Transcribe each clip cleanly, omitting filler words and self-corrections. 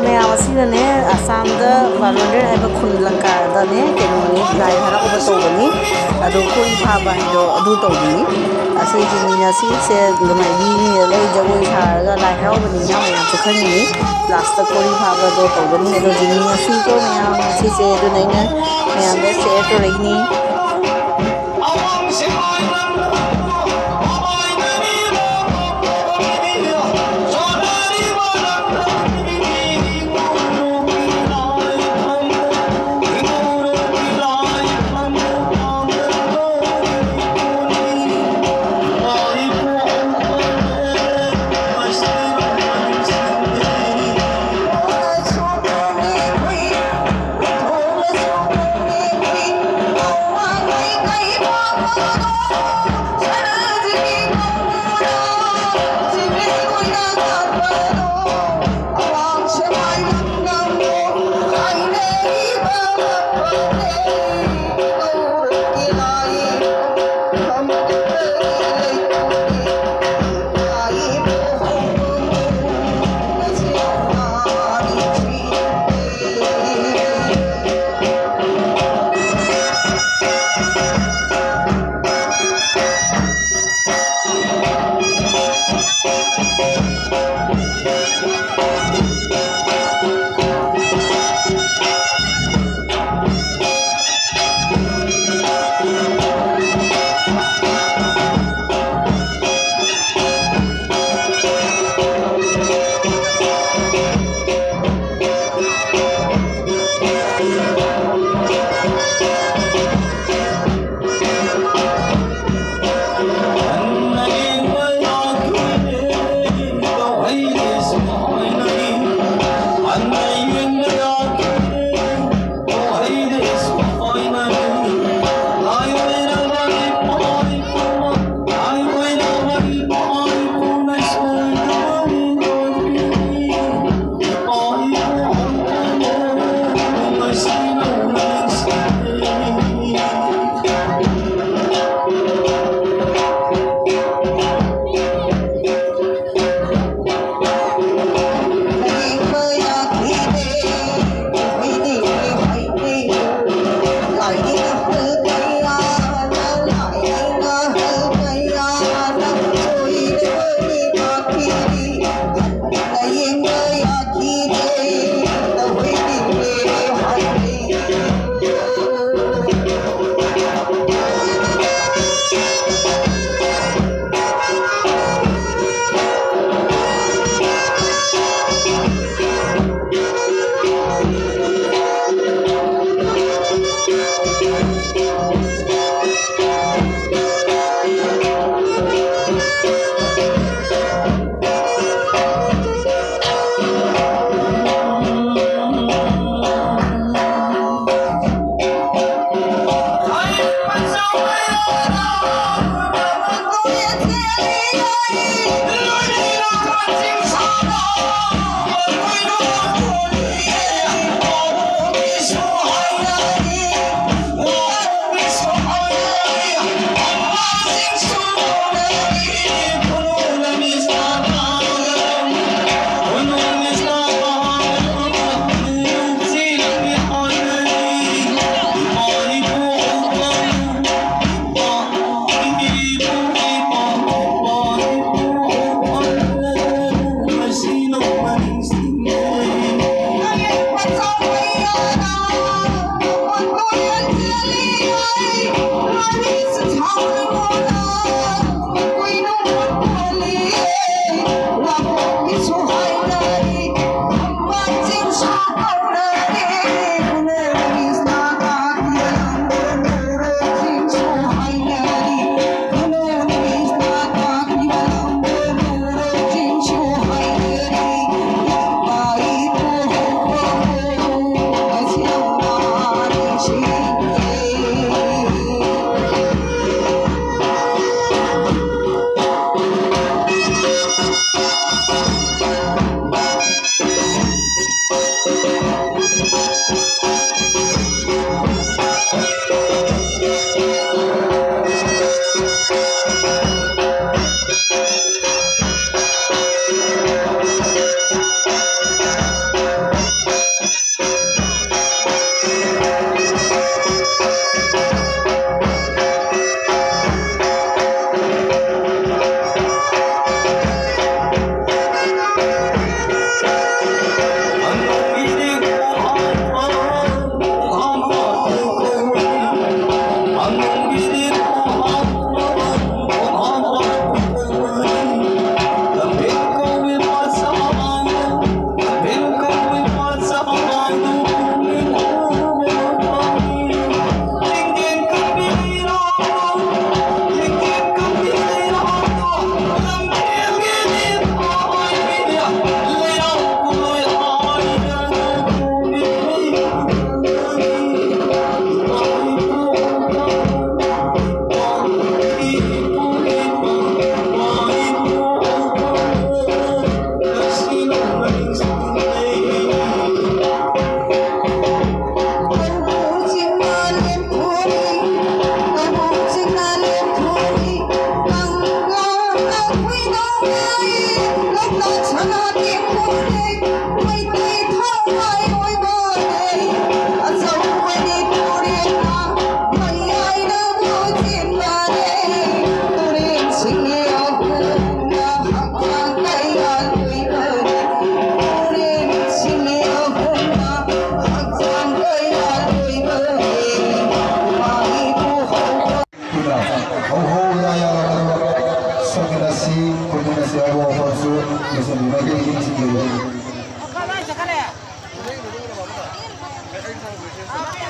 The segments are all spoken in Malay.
मैम असीने आसाम बालोंडेर है खुन लंका दने केनोनी लाई हरा उब तौबनी अदो कोई फाबा हिदो अदु तौबनी असी जिमीना सी से गमाई ले जगोई सारगा लाई हरा उबनी ना मैम सुखनी लास्ट कोई फाबा दो तौबनी अदो जिमीना सी को मैम सी से दो नैना मैम दे शेयर तो रहीनी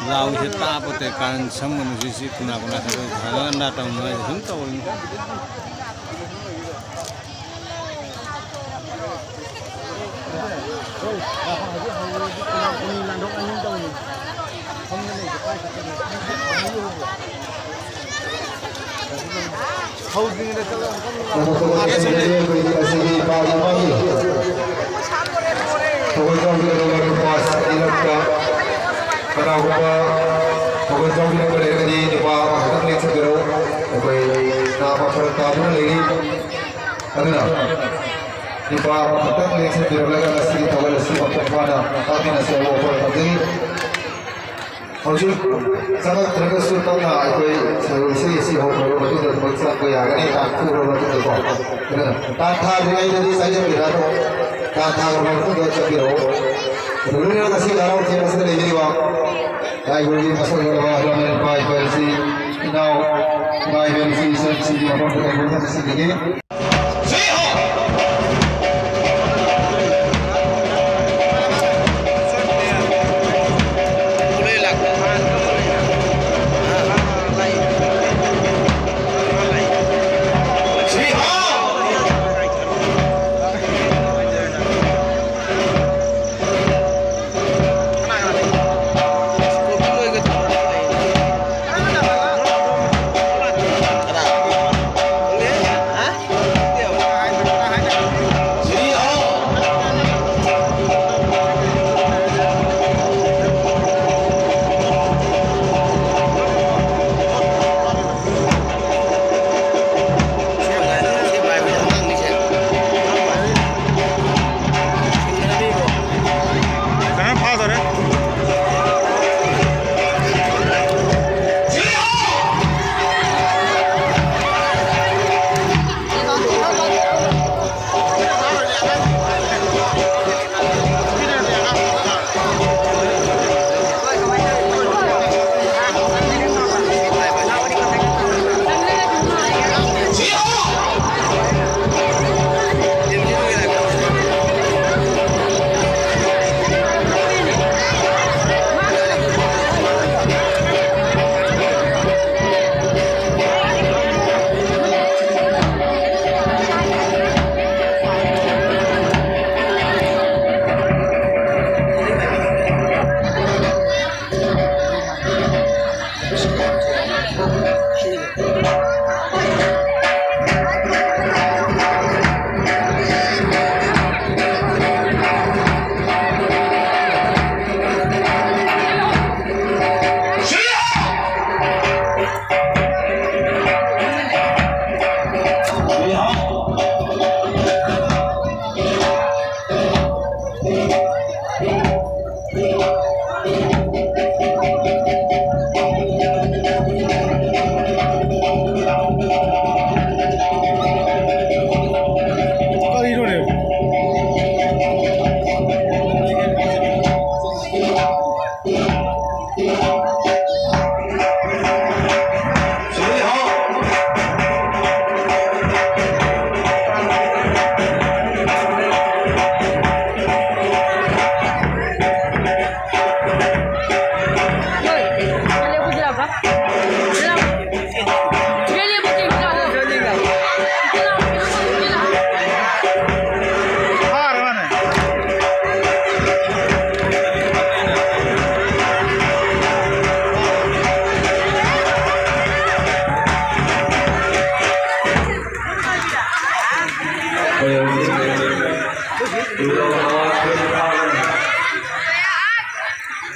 Lau se tapo te kan sama nusi kuna satu hal anda tahu nggak itu tahu ini. Housing itu kalau sangat terkesan karena isi hotel itu dan bangsa kaya ini aku orang itu kata dengan ini saja tidak kata orang itu tidak cakap dulu ni kasih larang kita sudah jadi bang ay boleh masuk ke bawah dalam baik versi now baik versi sensi apa kita boleh sedikit.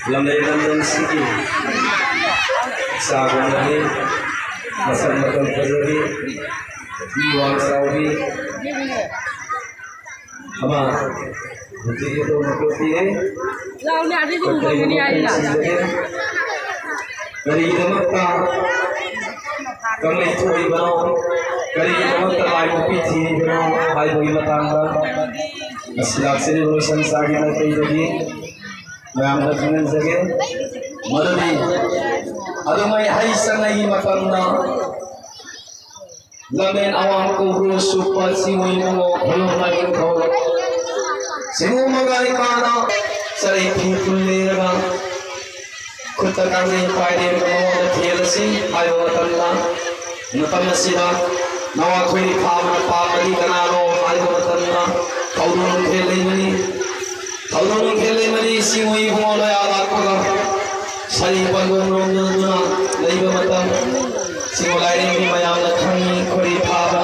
Lambai siki sagun ini masal makan terjadi diwang sawi apa jadi itu mengikuti launnya ada itu begini aja dari itu maka kami itu ibau dari itu maka lain piti ibau hai boi matangga masalah seni urusan sagi nanti jadi Mayam dengan sebagai madani, adamai hai sangai makarna, lamen awam kubur super siwino belum lagi kau, Singu magai kana sarai pipul leraga kutta kami paide mo da thelasi ayo watanna natamna sida nawa khoi phama pamali kanaro ayo watanna kaulun khele mani singoi bola ya lakpaga sari bangon rongna leiba matam singolai ni mayam na khani khoi phama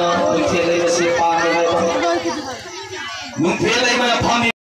khele masi pa ni ba mung phele ma phami